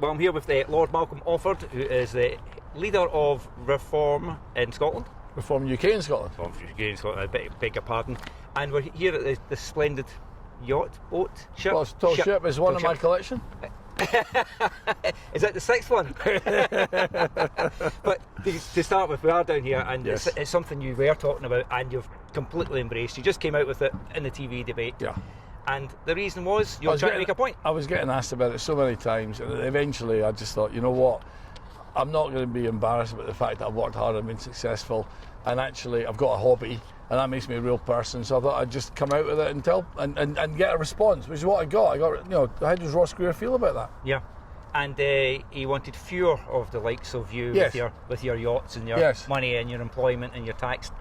Well, I'm here with Lord Malcolm Offord, who is the leader of Reform in Scotland. Reform UK in Scotland. Reform UK in Scotland, I beg your pardon. And we're here at the splendid ship. Well, Tall Ship is one in my collection. Is that the sixth one? But to start with, we are down here, and yes. it's something you were talking about and you've completely embraced. You just came out with it in the TV debate. Yeah. And the reason was you were trying to make a point. I was getting asked about it so many times, and eventually I just thought, you know what, I'm not going to be embarrassed about the fact that I've worked hard and been successful, and actually I've got a hobby, and that makes me a real person. So I thought I'd just come out with it and tell and get a response, which is what I got. How does Ross Greer feel about that? Yeah. And he wanted fewer of the likes of you, yes. with your yachts and your yes. money and your employment and your tax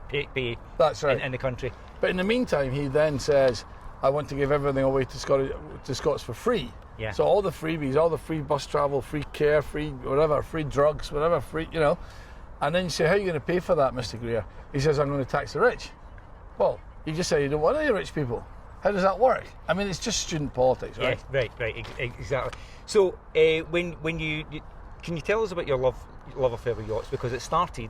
pay. That's right. in the country. But in the meantime, he then says, I want to give everything away to Scots for free. Yeah. So all the freebies, all the free bus travel, free care, free whatever, free drugs, whatever, free, And then you say, how are you going to pay for that, Mr. Greer? He says, I'm going to tax the rich. Well, you just say you don't want any rich people. How does that work? I mean, it's just student politics, right? Yeah, right, exactly. So when you can you tell us about your love affair with yachts, because it started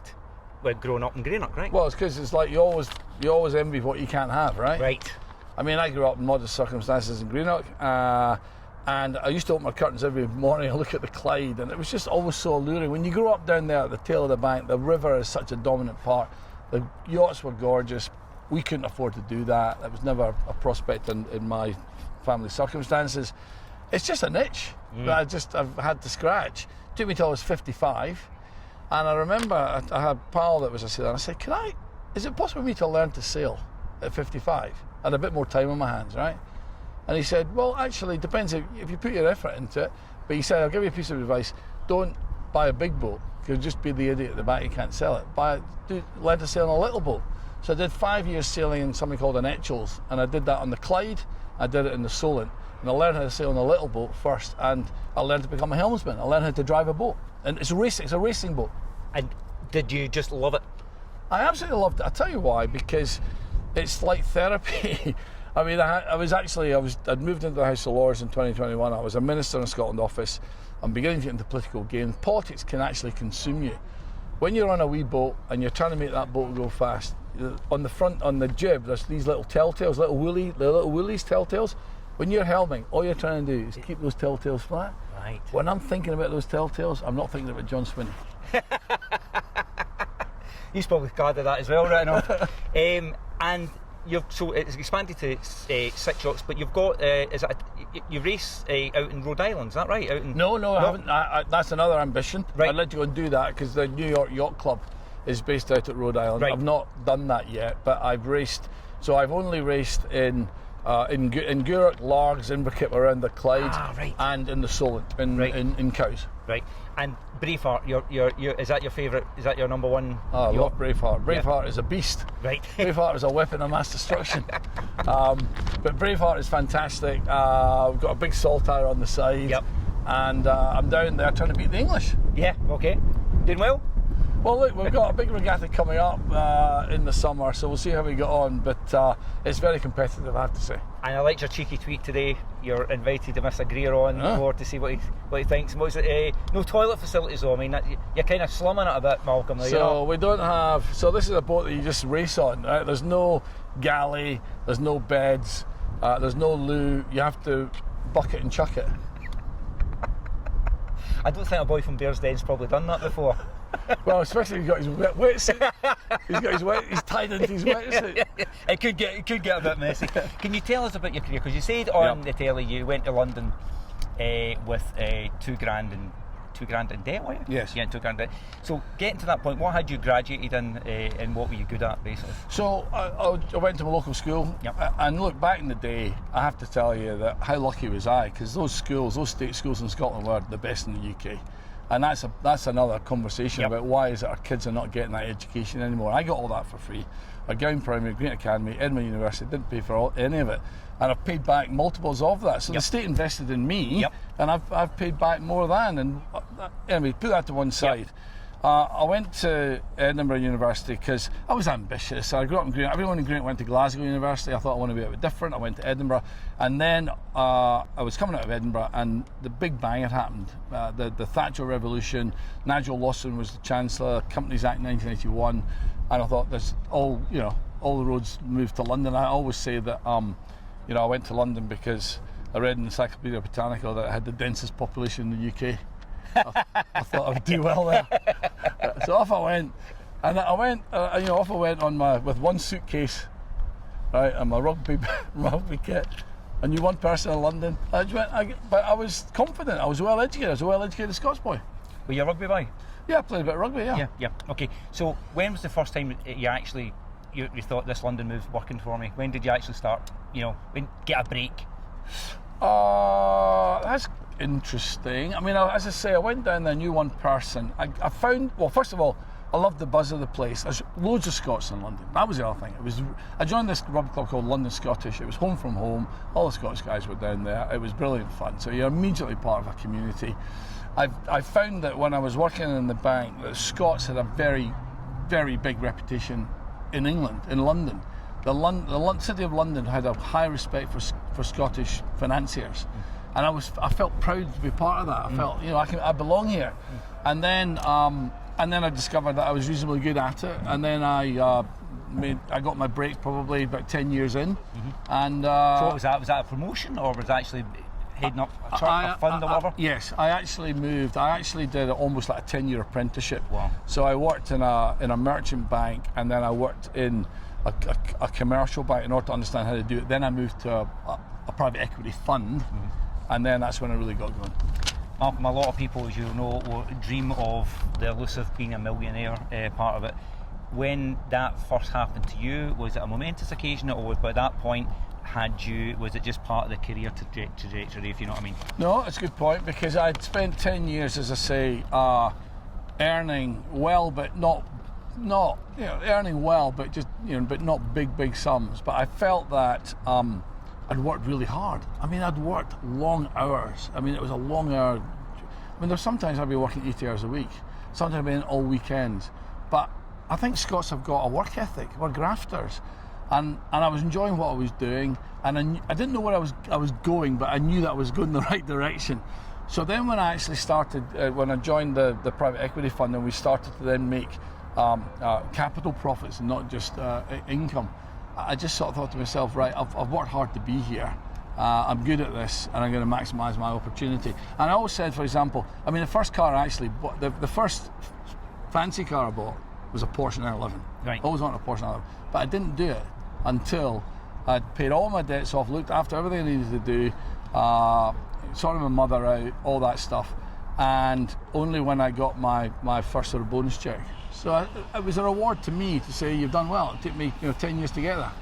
when growing up in Greenock, right? Well, it's because it's like you always envy what you can't have, right? Right. I mean, I grew up in modest circumstances in Greenock, and I used to open my curtains every morning and look at the Clyde, and it was just always so alluring. When you grow up down there at the tail of the bank, the river is such a dominant part. The yachts were gorgeous. We couldn't afford to do that. That was never a prospect in my family circumstances. It's just an itch that I've had to scratch. It took me till I was 55, and I remember I had a pal that was a sailor, and I said, is it possible for me to learn to sail at 55? I had a bit more time on my hands, right? And he said, well, actually, depends if you put your effort into it. But he said, I'll give you a piece of advice. Don't buy a big boat. You'll just be the idiot at the back, you can't sell it. Learn to sail on a little boat. So I did 5 years sailing in something called an Etchells, and I did that on the Clyde, I did it in the Solent, and I learned how to sail on a little boat first, and I learned to become a helmsman. I learned how to drive a boat, and it's a racing boat. And did you just love it? I absolutely loved it. I'll tell you why, because it's like therapy. I mean, I'd moved into the House of Lords in 2021. I was a minister in Scotland office. I'm beginning to get into political game. Politics can actually consume you. When you're on a wee boat and you're trying to make that boat go fast, on the front, on the jib, there's these little telltales, little woolies, telltales. When you're helming, all you're trying to do is keep those telltales flat. Right. When I'm thinking about those telltales, I'm not thinking about John Swinney. He's probably glad of that as well, right enough. And so it's expanded to 6 yachts, but you've got you race out in Rhode Island, is that right? No, I haven't. That's another ambition. Right. I'd like to go and do that because the New York Yacht Club is based out at Rhode Island. Right. I've not done that yet, but I've raced. So I've only raced in Gourock, Largs, Inverkip, around the Clyde, right. and in the Solent in Cowes. Right. And Braveheart, is that your favourite? Is that your number one? Oh, I love Braveheart. Braveheart is a beast. Right. Braveheart is a weapon of mass destruction. But Braveheart is fantastic. We've got a big saltire on the side. Yep. And I'm down there trying to beat the English. Yeah. Okay. Doing well. Well, look, we've got a big regatta coming up in the summer, so we'll see how we get on. But it's very competitive, I have to say. And I liked your cheeky tweet today. You're invited to Mr. Greer on board to see what he thinks. And what's it? No toilet facilities, though. I mean, you're kind of slumming it a bit, Malcolm. So we don't have. So this is a boat that you just race on. Right? There's no galley. There's no beds. There's no loo. You have to bucket and chuck it. I don't think a boy from Bearsden's probably done that before. Well, especially if he's got his wetsuit. He's tied into his wetsuit. It could get a bit messy. Can you tell us about your career? Because you said on the telly you went to London with £2,000 in debt, were you? Yes. Yeah, £2,000 in debt. So getting to that point, what had you graduated in and what were you good at, basically? So I went to my local school, and look, back in the day, I have to tell you that how lucky was I, because those state schools in Scotland were the best in the UK. And that's another conversation about why is it our kids are not getting that education anymore. I got all that for free. Gown Primary, Green Academy, Edinburgh University, didn't pay for any of it. And I've paid back multiples of that. So the state invested in me, and I've paid back more than. And anyway, put that to one side. I went to Edinburgh University because I was ambitious. I grew up in Greenock. Everyone in Greenock went to Glasgow University. I thought I want to be a bit different. I went to Edinburgh, and then I was coming out of Edinburgh, and the Big Bang had happened. The Thatcher Revolution. Nigel Lawson was the Chancellor. Companies Act 1981, and I thought there's all the roads moved to London. I always say that I went to London because I read in Encyclopedia Britannica that it had the densest population in the UK. I thought I would do well there. So off I went, and off I went with one suitcase, right, and my rugby kit. I knew one person in London. But I was confident. I was well educated. I was a well educated Scots boy. Were you a rugby boy? Yeah, I played a bit of rugby. Yeah. Yeah. Okay. So when was the first time you actually you thought this London move's working for me? When did you actually start? Get a break? That's interesting. I mean, as I say, I went down there, I knew one person. I found, well, first of all, I loved the buzz of the place. There's loads of Scots in London. That was the other thing. I joined this rugby club called London Scottish. It was home from home. All the Scottish guys were down there. It was brilliant fun. So you're immediately part of a community. I found that when I was working in the bank, that Scots had a very, very big reputation in England, in London. The city of London had a high respect for Scottish financiers, and I felt proud to be part of that. I felt, I belong here. And then I discovered that I was reasonably good at it, and then I got my break probably about 10 years in. And so what was that? Was that a promotion, or was it actually heading up a fund or whatever? Yes, I actually moved. I actually did almost like a 10-year apprenticeship. Wow. So I worked in a merchant bank, and then I worked in a commercial bank in order to understand how to do it. Then I moved to a private equity fund, and then that's when I really got going. Malcolm, a lot of people, as you know, dream of the elusive being a millionaire part of it. When that first happened to you, was it a momentous occasion, or by that point was it just part of the career trajectory, if you know what I mean? No, that's a good point, because I'd spent 10 years, as I say, earning well, but not earning well, but just but not big sums. But I felt that I'd worked really hard. I mean, I'd worked long hours. I mean, it was a long hour. I mean, there's sometimes I'd be working 80 hours a week. Sometimes I'd be in all weekends. But I think Scots have got a work ethic. We're grafters, and I was enjoying what I was doing, and I didn't know where I was going, but I knew that I was going in the right direction. So then, when I actually started, when I joined the private equity fund, and we started to then make capital profits and not just income, I just sort of thought to myself, right, I've worked hard to be here. I'm good at this, and I'm going to maximise my opportunity. And I always said, for example, I mean, the first car I actually bought, the first fancy car I bought was a Porsche 911. Right. I always wanted a Porsche 911, but I didn't do it until I'd paid all my debts off, looked after everything I needed to do, sorted my mother out, all that stuff, and only when I got my first sort of bonus check. So it was a reward to me to say, you've done well. It took me 10 years to get there.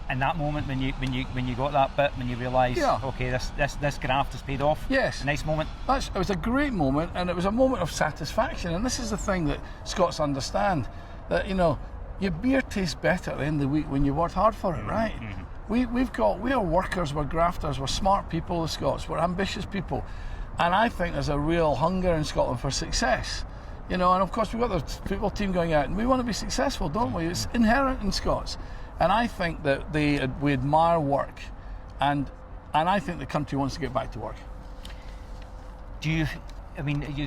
And that moment when you got that bit, when you realised, okay, this graft has paid off. Yes. A nice moment. It was a great moment, and it was a moment of satisfaction. And this is the thing that Scots understand, that your beer tastes better at the end of the week when you worked hard for it, right? Mm-hmm. We are workers, we're grafters, we're smart people, the Scots, we're ambitious people, and I think there's a real hunger in Scotland for success. And of course we've got the football team going out, and we want to be successful, don't we? It's inherent in Scots. And I think that we admire work, and I think the country wants to get back to work. You've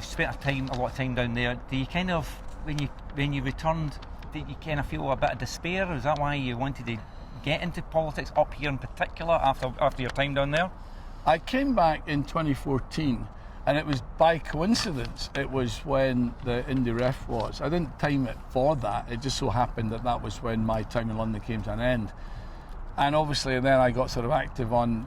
spent a lot of time down there. Do you kind of, when you returned, did you kind of feel a bit of despair? Is that why you wanted to get into politics up here in particular after your time down there? I came back in 2014. And it was by coincidence, it was when the Indy Ref was. I didn't time it for that. It just so happened that was when my time in London came to an end. And obviously then I got sort of active on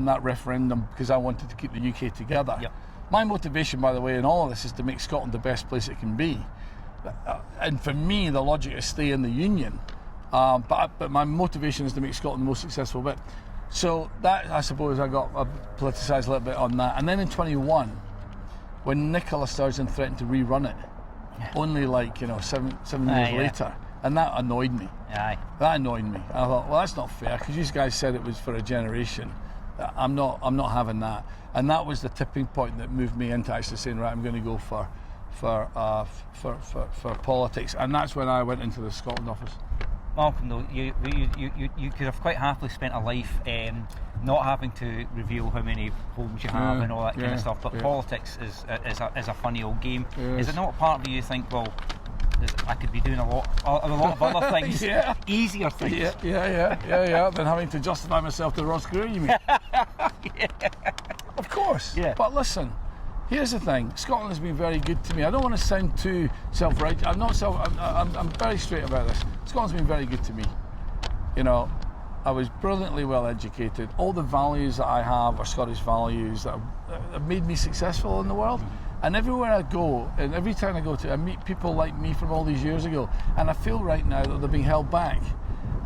that referendum because I wanted to keep the UK together. Yep. My motivation, by the way, in all of this is to make Scotland the best place it can be. And for me, the logic is stay in the Union. But my motivation is to make Scotland the most successful bit. So that, I suppose, I got politicised a little bit on that. And then in 21, when Nicola Sturgeon threatened to rerun it, only 7 years later, and that annoyed me. Aye. That annoyed me. I thought, well, that's not fair, because these guys said it was for a generation. I'm not having that. And that was the tipping point that moved me into actually saying, right, I'm going to go for for politics, and that's when I went into the Scotland office. Malcolm, though, you could have quite happily spent a life not having to reveal how many homes you have and all that kind of stuff, but politics is a funny old game. Is it not part of you think, well, I could be doing a lot of other things, easier things? Yeah, than having to justify myself to Ross Greer, you mean? Of course. Yeah. But listen, here's the thing. Scotland has been very good to me. I don't want to sound too self-righteous. I'm very straight about this. Scotland's been very good to me. You know, I was brilliantly well educated. All the values that I have are Scottish values that have made me successful in the world. And everywhere I go, and every time I go to, I meet people like me from all these years ago, and I feel right now that they're being held back.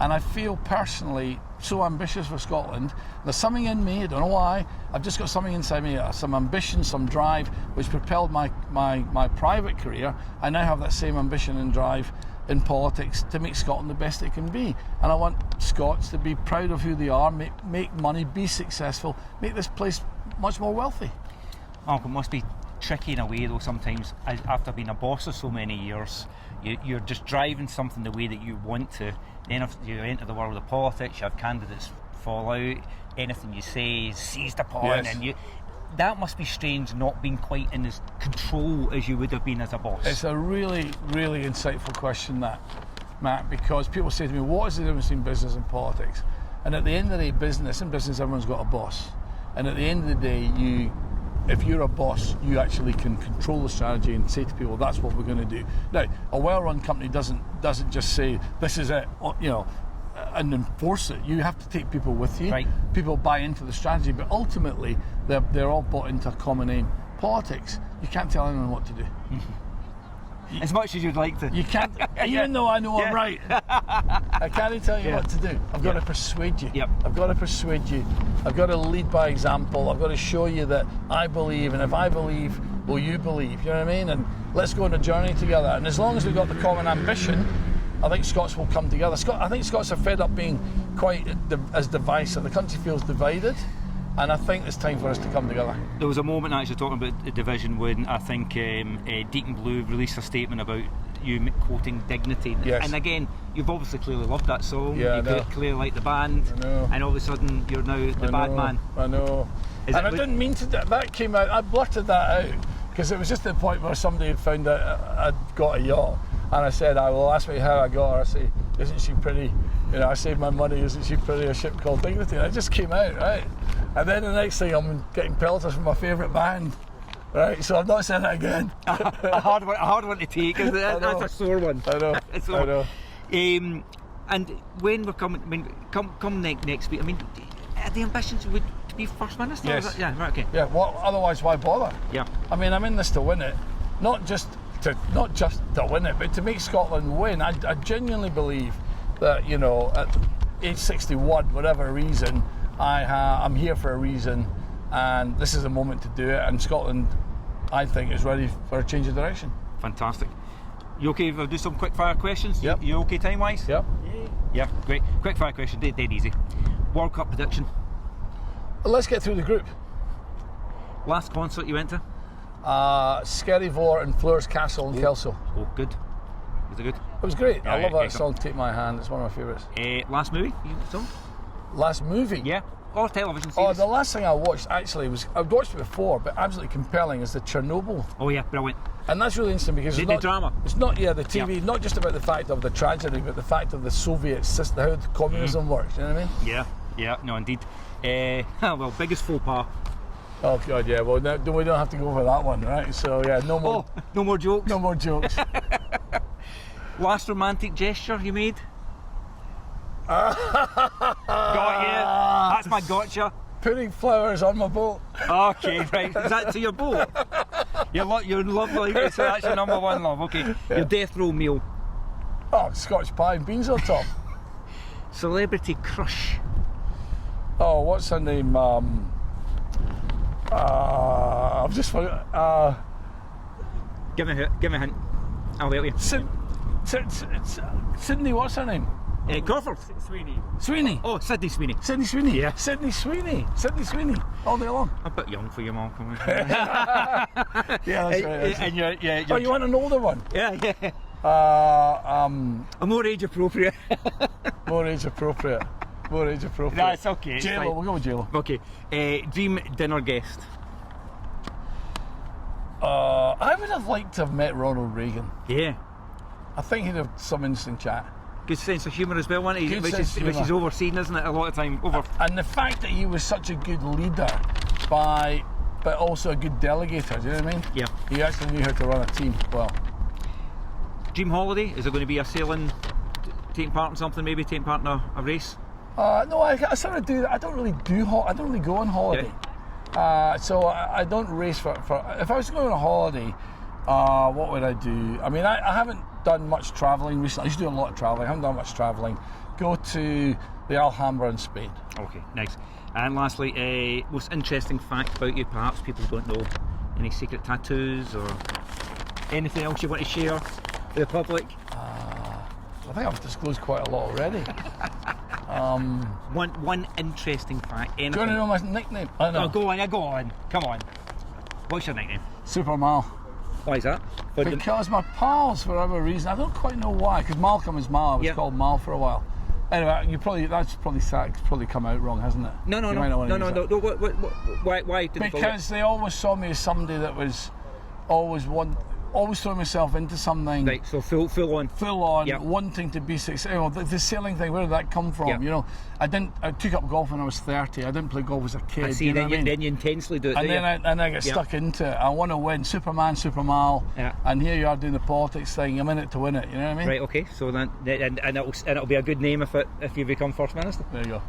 And I feel personally so ambitious for Scotland. There's something in me, I don't know why, I've just got something inside me, some ambition, some drive, which propelled my private career. I now have that same ambition and drive in politics to make Scotland the best it can be. And I want Scots to be proud of who they are, make money, be successful, make this place much more wealthy. Malcolm, it must be tricky in a way though sometimes, after being a boss for so many years, you're just driving something the way that you want to. Then if you enter the world of politics, you have candidates fall out, anything you say is seized upon, and that must be strange, not being quite in as control as you would have been as a boss. It's a really, really insightful question, that, Matt, because people say to me, what is the difference between business and politics? And at the end of the day, in business, everyone's got a boss. And at the end of the day, if you're a boss, you actually can control the strategy and say to people, that's what we're going to do. Now, a well-run company doesn't just say, this is it, you know, and enforce it. You have to take people with you. Right. People buy into the strategy, but ultimately, they're all bought into a common aim. Politics, you can't tell anyone what to do. As much as you'd like to. You can't, even though I know I'm right. I can't tell you what to do. I've got to persuade you. I've got to persuade you. I've got to lead by example. I've got to show you that I believe, and if I believe, will you believe? You know what I mean? And let's go on a journey together. And as long as we've got the common ambition, I think Scots will come together. I think Scots are fed up being quite as divisive. The country feels divided. And I think it's time for us to come together. There was a moment actually talking about the division when I think Deacon Blue released a statement about you quoting Dignity. Yes. And again, you've obviously clearly loved that song. Yeah, you clearly like the band. I know. And all of a sudden you're now the bad man. I know. And I didn't mean to. That came out. I blurted that out because it was just the point where somebody had found out I'd got a yacht, and I said, "I will ask me how I got her." I say, "Isn't she pretty? You know, I saved my money. Isn't she pretty? A ship called Dignity." And it just came out, right? And then the next thing, I'm getting pelters from my favourite band, right? So I've not said that again. a hard one to take, isn't it? That's a sore one. I know. I know. And when we're come next week, I mean, are the ambitions would to be First Minister? Yes. Yeah, right, okay. Yeah. Well, otherwise, why bother? Yeah. I mean, I'm in this to win it, not just to win it, but to make Scotland win. I genuinely believe that, you know, at age 61, whatever reason, I'm here for a reason, and this is a moment to do it. And Scotland, I think, is ready for a change of direction. Fantastic. You okay if I do some quick fire questions? Yep. You okay time wise? Yep. Yeah, great. Quick fire question, dead easy. World Cup prediction. Let's get through the group. Last concert you went to? Skerryvore and Fleur's Castle in Kelso. Oh, good. Was it good? It was great. I love that excellent song, Take My Hand. It's one of my favourites. Last movie you saw? Last movie? Yeah. Or television series? Oh, the last thing I watched actually was, I'd watched it before, but absolutely compelling, is the Chernobyl. Oh yeah, brilliant. And that's really interesting because the drama. It's not, the TV, not just about the fact of the tragedy, but the fact of the Soviet system, how the communism works. You know what I mean? Yeah, no, indeed. Well, biggest faux pas. Oh God, yeah. Well, no, we don't have to go for that one, right? So yeah, no more. Oh, no more jokes. No more jokes. Last romantic gesture you made? Got you. That's my gotcha. Putting flowers on my boat. Okay, right. Is that to your boat? You're lovely. So that's your number one love. Okay. Yeah. Your death row meal. Oh, Scotch pie and beans on top. Celebrity crush. Oh, what's her name? I've just forgot. Give me a hint. I'll help you. Sydney, what's her name? Crawford. Sweeney. Oh, Sydney Sweeney. Sydney Sweeney. Yeah. Sydney Sweeney. Sydney Sweeney. All day long. A bit young for you, Malcolm. Yeah, that's right. And you're Oh, you want an older one? yeah. A More age appropriate. more age appropriate. More age appropriate. That's okay. it's J-Lo, fine. we'll go with J-Lo. Okay. Dream dinner guest. I would have liked to have met Ronald Reagan. Yeah. I think he'd have some interesting chat. Good sense of humour as well, wasn't he? Good Which sense of is humour. overseen, isn't it? A lot of time. And the fact that he was such a good leader but also a good delegator, do you know what I mean? Yeah. He actually knew how to run a team well. Dream holiday? Is it going to be a sailing, taking part in something, maybe taking part in a race? No, I sort of do. I don't really I don't really go on holiday. So I don't race for. If I was going on a holiday, what would I do? I mean, I haven't done much travelling recently. I used to do a lot of travelling. I haven't done much travelling. Go to the Alhambra in Spain. Okay, nice. And lastly, most interesting fact about you, perhaps people don't know. Any secret tattoos or anything else you want to share with the public? I think I've disclosed quite a lot already. One interesting fact. Do you want to know my nickname? I know. Oh, go on. Come on. What's your nickname? Super Mal. Why is that? Because my pals, for whatever reason, I don't quite know why. Because Malcolm is Mal. I was called Mal for a while. Anyway, that's probably come out wrong, hasn't it? No. Why did because they always saw me as somebody that was always throwing myself into something. Right, so full on. Yep. Wanting to be successful. The sailing thing, where did that come from? Yep. You know, I took up golf when I was 30. I didn't play golf as a kid. I see. You know what I mean? Then you intensely do it. And then I get stuck into it. I want to win, Superman, Supermal. Yeah. And here you are doing the politics thing. I'm in it to win it. You know what I mean? Right. Okay. So then, and it'll be a good name if you become First Minister. There you go.